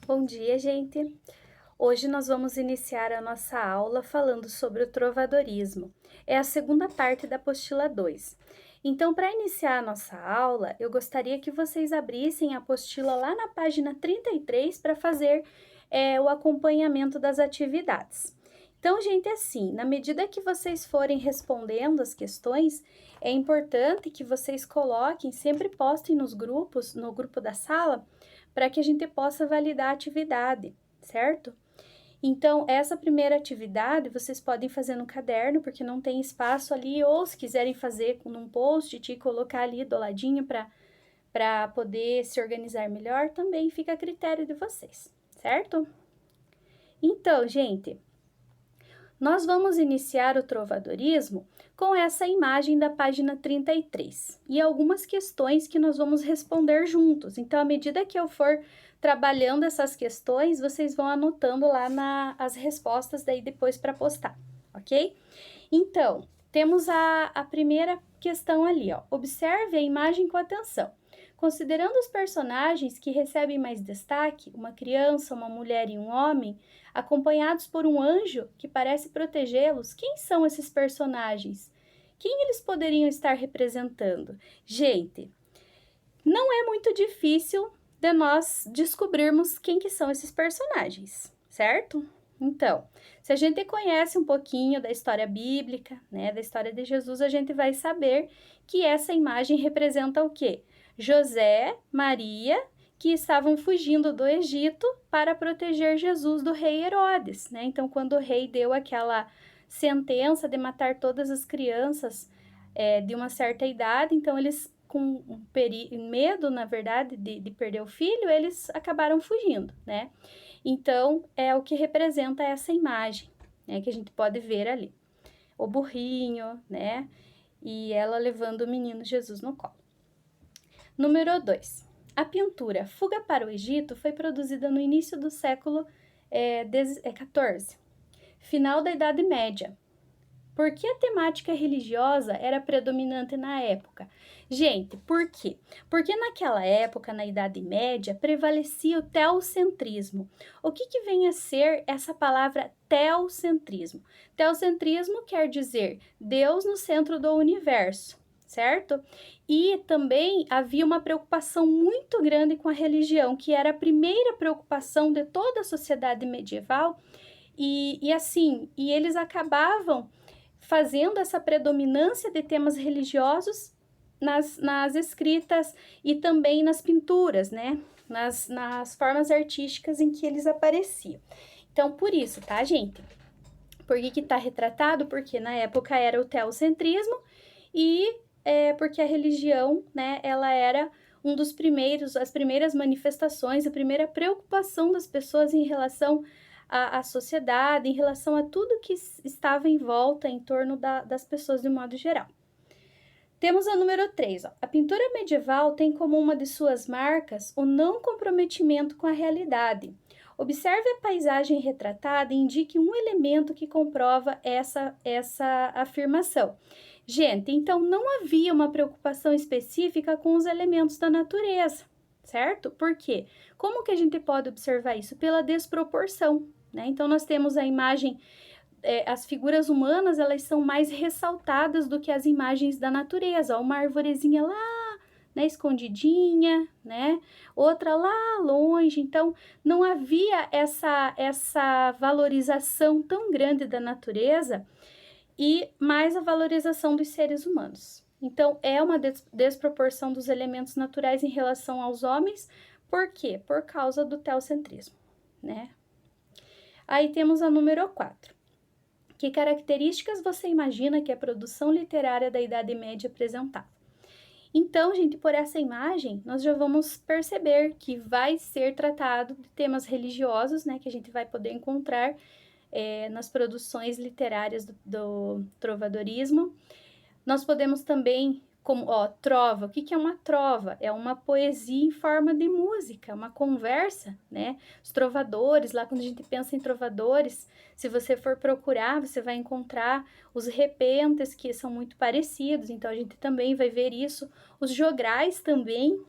Bom dia, gente! Hoje nós vamos iniciar a nossa aula falando sobre o trovadorismo. É a segunda parte da apostila 2. Então, para iniciar a nossa aula, eu gostaria que vocês abrissem a apostila lá na página 33 para fazer o acompanhamento das atividades. Então, gente, assim, na medida que vocês forem respondendo as questões, é importante que vocês coloquem, sempre postem nos grupos, no grupo da sala, para que a gente possa validar a atividade, certo? Então, essa primeira atividade vocês podem fazer no caderno, porque não tem espaço ali, ou se quiserem fazer num post-it e colocar ali do ladinho para poder se organizar melhor, também fica a critério de vocês, certo? Então, gente, nós vamos iniciar o trovadorismo com essa imagem da página 33 e algumas questões que nós vamos responder juntos. Então, à medida que eu for trabalhando essas questões, vocês vão anotando lá as respostas daí depois para postar, ok? Então, temos a primeira questão ali, ó. Observe a imagem com atenção. Considerando os personagens que recebem mais destaque, uma criança, uma mulher e um homem, acompanhados por um anjo que parece protegê-los, quem são esses personagens? Quem eles poderiam estar representando? Gente, não é muito difícil de nós descobrirmos quem que são esses personagens, certo? Então, se a gente conhece um pouquinho da história bíblica, né, da história de Jesus, a gente vai saber que essa imagem representa o quê? José, Maria, que estavam fugindo do Egito para proteger Jesus do rei Herodes, né? Então, quando o rei deu aquela sentença de matar todas as crianças de uma certa idade, então eles, com medo, na verdade, de perder o filho, eles acabaram fugindo, né? Então, é o que representa essa imagem, né, que a gente pode ver ali. O burrinho, né, e ela levando o menino Jesus no colo. Número 2. A pintura Fuga para o Egito foi produzida no início do século XIV, final da Idade Média. Por que a temática religiosa era predominante na época? Gente, por quê? Porque naquela época, na Idade Média, prevalecia o teocentrismo. O que vem a ser essa palavra teocentrismo? Teocentrismo quer dizer Deus no centro do universo, certo? E também havia uma preocupação muito grande com a religião, que era a primeira preocupação de toda a sociedade medieval, e eles acabavam fazendo essa predominância de temas religiosos nas escritas e também nas pinturas, né? Nas formas artísticas em que eles apareciam. Então, por isso, tá, gente? Por que tá retratado? Porque na época era o teocentrismo e porque a religião, né, ela era as primeiras manifestações, a primeira preocupação das pessoas em relação à sociedade, em relação a tudo que estava em volta, em torno das pessoas de um modo geral. Temos a número 3. Ó. A pintura medieval tem como uma de suas marcas o não comprometimento com a realidade. Observe a paisagem retratada e indique um elemento que comprova essa afirmação. Gente, então não havia uma preocupação específica com os elementos da natureza, certo? Por quê? Como que a gente pode observar isso? Pela desproporção, né? Então, nós temos a imagem, as figuras humanas, elas são mais ressaltadas do que as imagens da natureza. Ó, uma arvorezinha lá, né, escondidinha, né? Outra lá longe. Então, não havia essa valorização tão grande da natureza e mais a valorização dos seres humanos. Então, é uma desproporção dos elementos naturais em relação aos homens. Por quê? Por causa do teocentrismo, né? Aí temos a número 4. Que características você imagina que a produção literária da Idade Média apresentava? Então, gente, por essa imagem, nós já vamos perceber que vai ser tratado de temas religiosos, né, que a gente vai poder encontrar nas produções literárias do trovadorismo. Nós podemos também, trova. O que é uma trova? É uma poesia em forma de música, uma conversa, né? Os trovadores, lá quando a gente pensa em trovadores, se você for procurar, você vai encontrar os repentes, que são muito parecidos, então a gente também vai ver isso. Os jograis também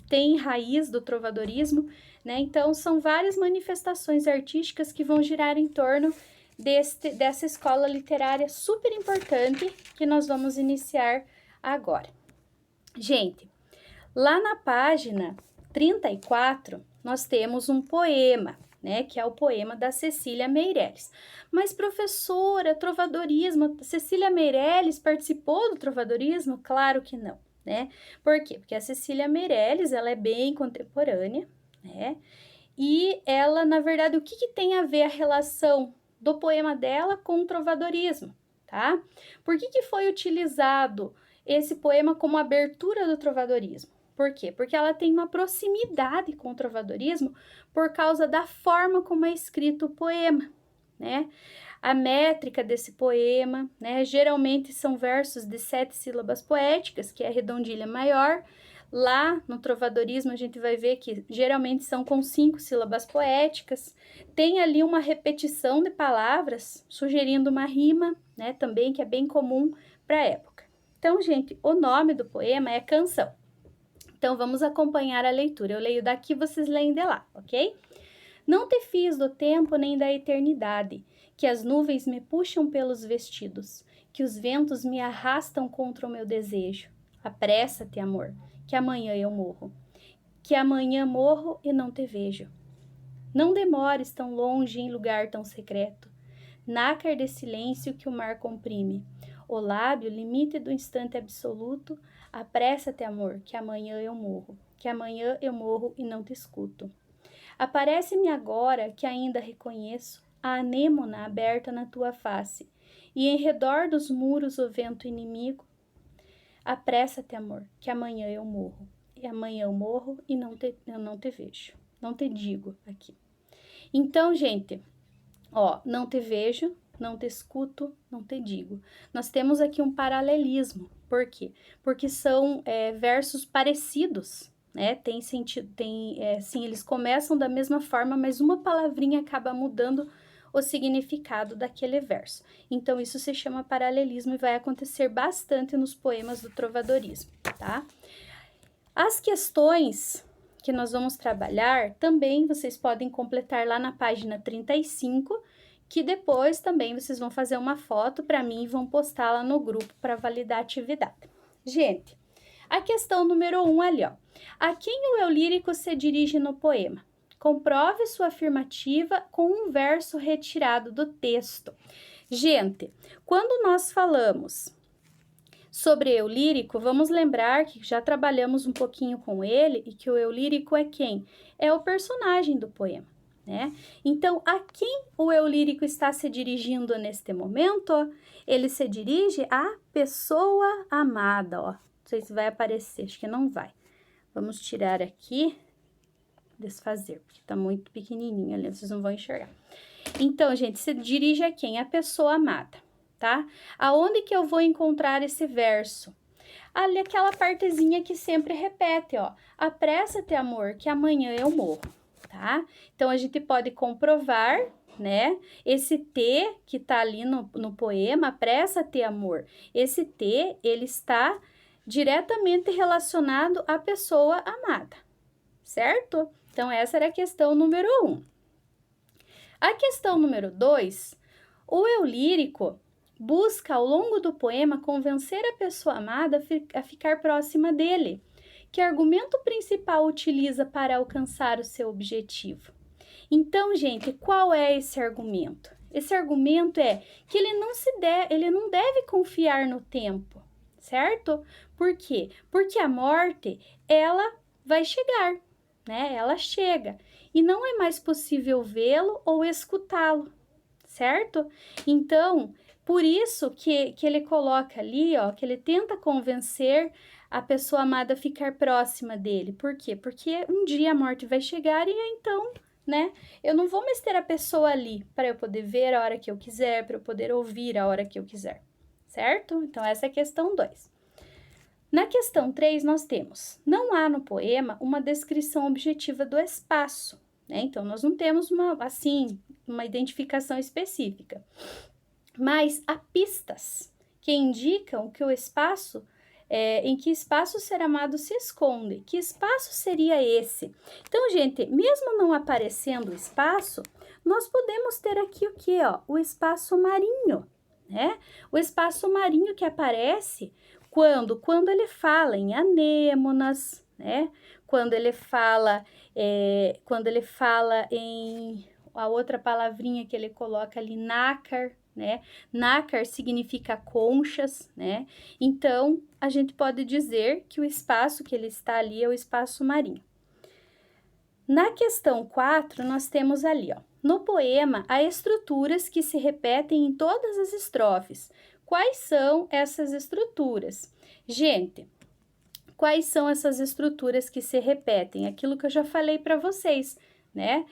têm raiz do trovadorismo, né? Então, são várias manifestações artísticas que vão girar em torno dessa escola literária super importante que nós vamos iniciar agora. Gente, lá na página 34, nós temos um poema, né, que é o poema da Cecília Meirelles. Mas, professora, trovadorismo, Cecília Meirelles participou do trovadorismo? Claro que não, né? Por quê? Porque a Cecília Meirelles, ela é bem contemporânea, né? E ela, na verdade, o que tem a ver a relação do poema dela com o trovadorismo, tá? Por que foi utilizado esse poema como abertura do trovadorismo? Por quê? Porque ela tem uma proximidade com o trovadorismo por causa da forma como é escrito o poema, né? A métrica desse poema, né? Geralmente são versos de 7 sílabas poéticas, que é a redondilha maior. Lá no trovadorismo a gente vai ver que geralmente são com 5 sílabas poéticas. Tem ali uma repetição de palavras, sugerindo uma rima, né? Também, que é bem comum para a época. Então, gente, o nome do poema é Canção. Então, vamos acompanhar a leitura. Eu leio daqui, vocês leem de lá, ok? Não te fiz do tempo nem da eternidade, que as nuvens me puxam pelos vestidos, que os ventos me arrastam contra o meu desejo. Apressa-te, amor, que amanhã eu morro. Que amanhã morro e não te vejo. Não demores tão longe em lugar tão secreto, nácar de silêncio que o mar comprime. O lábio, limite do instante absoluto, apressa-te, amor, que amanhã eu morro. Que amanhã eu morro e não te escuto. Aparece-me agora que ainda reconheço a anêmona aberta na tua face, e em redor dos muros o vento inimigo. Apressa-te, amor, que amanhã eu morro. E amanhã eu morro e eu não te vejo. Não te digo aqui. Então, gente, ó, não te vejo, não te escuto, não te digo. Nós temos aqui um paralelismo. Por quê? Porque são versos parecidos, né? Tem sentido, sim, eles começam da mesma forma, mas uma palavrinha acaba mudando o significado daquele verso. Então, isso se chama paralelismo e vai acontecer bastante nos poemas do trovadorismo, tá? As questões que nós vamos trabalhar, também vocês podem completar lá na página 35, que depois também vocês vão fazer uma foto para mim e vão postar lá no grupo para validar a atividade. Gente, a questão número 1 ali, ó. A quem o eu lírico se dirige no poema? Comprove sua afirmativa com um verso retirado do texto. Gente, quando nós falamos sobre eu lírico, vamos lembrar que já trabalhamos um pouquinho com ele e que o eu lírico é quem? É o personagem do poema, né? Então, a quem o eu lírico está se dirigindo neste momento? Ele se dirige à pessoa amada, ó. Não sei se vai aparecer, acho que não vai. Vamos tirar aqui, desfazer, porque tá muito pequenininho ali, vocês não vão enxergar. Então, gente, se dirige a quem? A pessoa amada, tá? Aonde que eu vou encontrar esse verso? Ali, aquela partezinha que sempre repete, ó. Apressa-te, amor, que amanhã eu morro, tá? Então, a gente pode comprovar, né? Esse T que tá ali no poema, apressa-te, amor. Esse T, ele está diretamente relacionado à pessoa amada, certo? Então, essa era a questão número 1. A questão número 2, o eu lírico busca ao longo do poema convencer a pessoa amada a ficar próxima dele. Que argumento principal utiliza para alcançar o seu objetivo? Então, gente, qual é esse argumento? Esse argumento é que ele não deve confiar no tempo, certo? Por quê? Porque a morte, ela vai chegar, né? Ela chega e não é mais possível vê-lo ou escutá-lo, certo? Então, por isso que ele coloca ali, ó, que ele tenta convencer a pessoa amada a ficar próxima dele. Por quê? Porque um dia a morte vai chegar e então, né, eu não vou mais ter a pessoa ali para eu poder ver a hora que eu quiser, para eu poder ouvir a hora que eu quiser, certo? Então, essa é a questão 2. Na questão 3, nós temos, não há no poema uma descrição objetiva do espaço, né? Então, nós não temos uma identificação específica, mas há pistas que indicam que o espaço Em que espaço o ser amado se esconde? Que espaço seria esse? Então, gente, mesmo não aparecendo o espaço, nós podemos ter aqui o que, ó? O espaço marinho, né? O espaço marinho que aparece quando ele fala em anêmonas, né? Quando ele fala em a outra palavrinha que ele coloca ali, nácar, né? Nácar significa conchas, né? Então, a gente pode dizer que o espaço que ele está ali é o espaço marinho. Na questão 4, nós temos ali, ó, no poema, há estruturas que se repetem em todas as estrofes. Quais são essas estruturas? Gente, quais são essas estruturas que se repetem? Aquilo que eu já falei para vocês, né?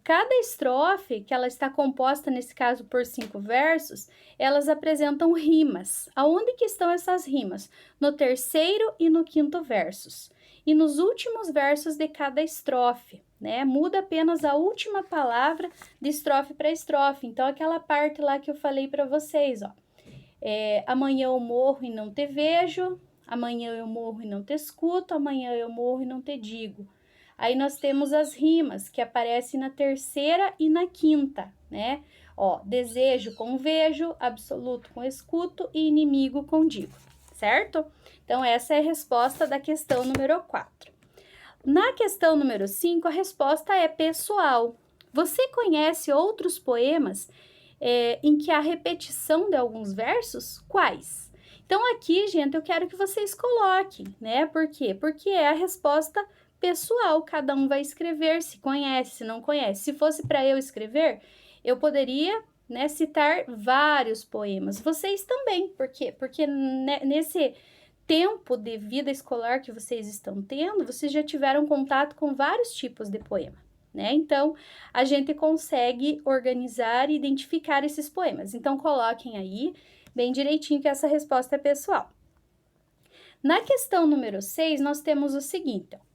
Cada estrofe, que ela está composta, nesse caso, por 5 versos, elas apresentam rimas. Aonde que estão essas rimas? No terceiro e no quinto versos. E nos últimos versos de cada estrofe, né? Muda apenas a última palavra de estrofe para estrofe. Então, aquela parte lá que eu falei para vocês, ó. Amanhã eu morro e não te vejo, amanhã eu morro e não te escuto, amanhã eu morro e não te digo. Aí nós temos as rimas que aparecem na terceira e na quinta, né? Ó, desejo com vejo, absoluto com escuto e inimigo com digo, certo? Então, essa é a resposta da questão número 4. Na questão número 5, a resposta é pessoal. Você conhece outros poemas em que há repetição de alguns versos? Quais? Então, aqui, gente, eu quero que vocês coloquem, né? Por quê? Porque é a resposta pessoal, cada um vai escrever se conhece, se não conhece. Se fosse para eu escrever, eu poderia, né, citar vários poemas. Vocês também, por quê? Porque nesse tempo de vida escolar que vocês estão tendo, vocês já tiveram contato com vários tipos de poema, né? Então, a gente consegue organizar e identificar esses poemas. Então, coloquem aí bem direitinho que essa resposta é pessoal. Na questão número 6, nós temos o seguinte, ó.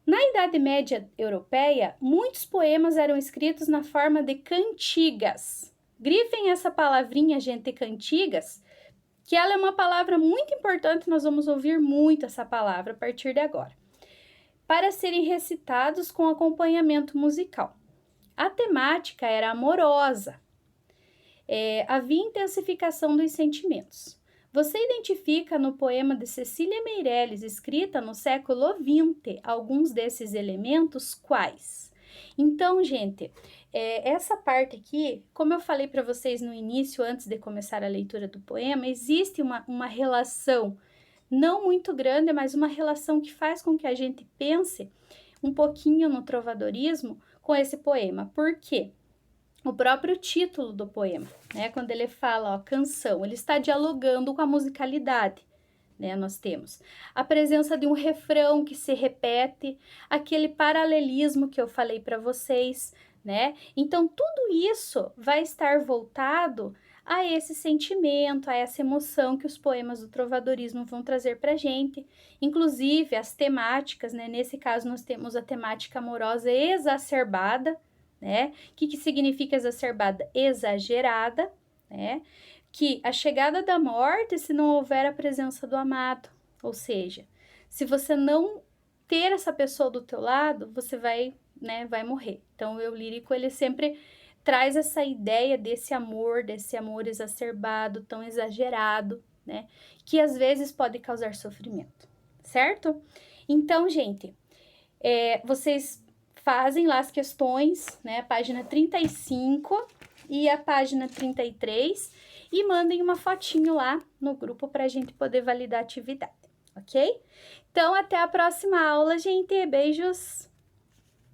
Na Idade Média Europeia, muitos poemas eram escritos na forma de cantigas. Grifem essa palavrinha, gente, cantigas, que ela é uma palavra muito importante, nós vamos ouvir muito essa palavra a partir de agora, para serem recitados com acompanhamento musical. A temática era amorosa, havia intensificação dos sentimentos. Você identifica no poema de Cecília Meirelles, escrita no século XX, alguns desses elementos quais? Então, gente, essa parte aqui, como eu falei para vocês no início, antes de começar a leitura do poema, existe uma relação não muito grande, mas uma relação que faz com que a gente pense um pouquinho no trovadorismo com esse poema. Por quê? O próprio título do poema, né? Quando ele fala, ó, canção, ele está dialogando com a musicalidade, né? Nós temos a presença de um refrão que se repete, aquele paralelismo que eu falei para vocês, né? Então, tudo isso vai estar voltado a esse sentimento, a essa emoção que os poemas do trovadorismo vão trazer para a gente, inclusive as temáticas, né? Nesse caso, nós temos a temática amorosa exacerbada, né? O que significa exacerbada? Exagerada, né? Que a chegada da morte se não houver a presença do amado, ou seja, se você não ter essa pessoa do teu lado, você vai, né, vai morrer. Então, o eu lírico, ele sempre traz essa ideia desse amor exacerbado, tão exagerado, né? Que às vezes pode causar sofrimento, certo? Então, gente, vocês fazem lá as questões, né, a página 35 e a página 33, e mandem uma fotinho lá no grupo para a gente poder validar a atividade, ok? Então, até a próxima aula, gente. Beijos!